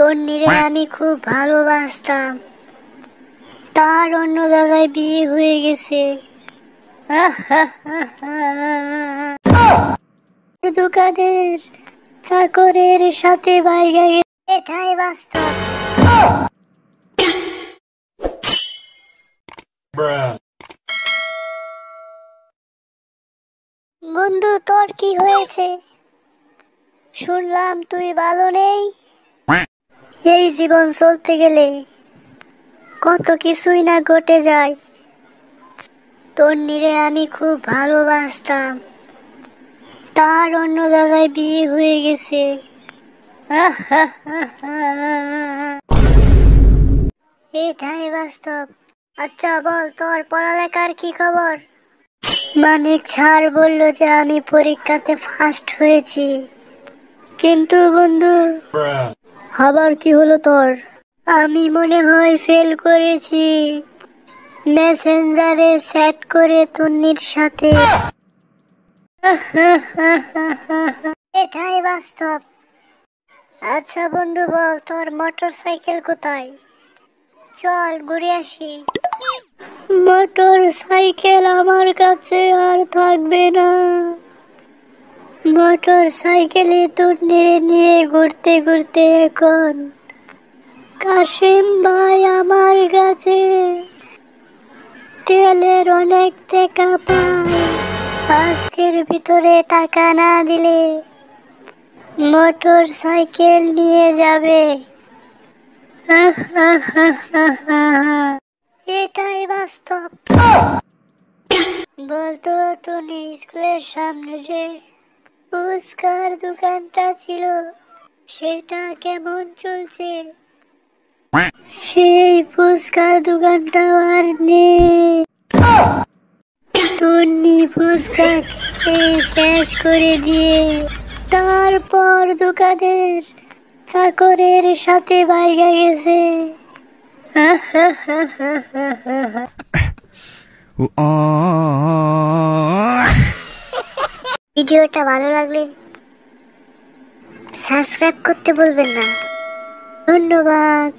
তন্নিরে আমি খুব ভালোবাসতাম, তার অন্য জায়গায় বিয়ে হয়ে গেছে। দোকানের চাকরের সাথে বাইরে গেছে, এটাই বাস্তব। বন্ধু, তোর কি হয়েছে? শুনলাম তুই ভালো নেই। এই জীবন চলতে গেলে কত কিছুই না ঘটে যায়। তন্নিরে আমি খুব ভালোবাসতাম, তার অন্য জায়গায় বিয়ে হয়ে গেছে। এটাই বাস্তব। আচ্ছা বল, তোর পড়ালেখার কি খবর? মানিক স্যার বলল যে আমি পরীক্ষাতে ফার্স্ট হয়েছি, কিন্তু বন্ধু আবার কি হলো তোর? আমি মনে হয় ফেল করেছি মেসেঞ্জারে চ্যাট করে তন্নির সাথে। এটাই বাস্তব। আচ্ছা বন্ধু বল, তোর মোটর সাইকেল কোথায়? চল ঘুরে আসি। মোটর সাইকেল আমার কাছে আর থাকবে না। মোটর সাইকেলে তন্নিরে নিয়ে ঘুরতে ঘুরতে এখন কাশিম ভাই আমার কাছে তেলের অনেক টাকা পায়। আজকের ভিতরে টাকা না দিলে মোটর সাইকেল নিয়ে যাবে। এটাই বাস্তব। বলতো, তন্নির স্কুলের সামনে যে ফুচকার দোকানটা ছিল সেটা কেমন চলছে? সেই ফুচকার দোকানটা আর নেই। তন্নি ফুচকা খেয়ে শেষ করে দিয়ে তারপর দোকানের চাকরের সাথে বাইরে গেছে। ভিডিওটা ভালো লাগলে সাবস্ক্রাইব করতে বলবেন না। ধন্যবাদ।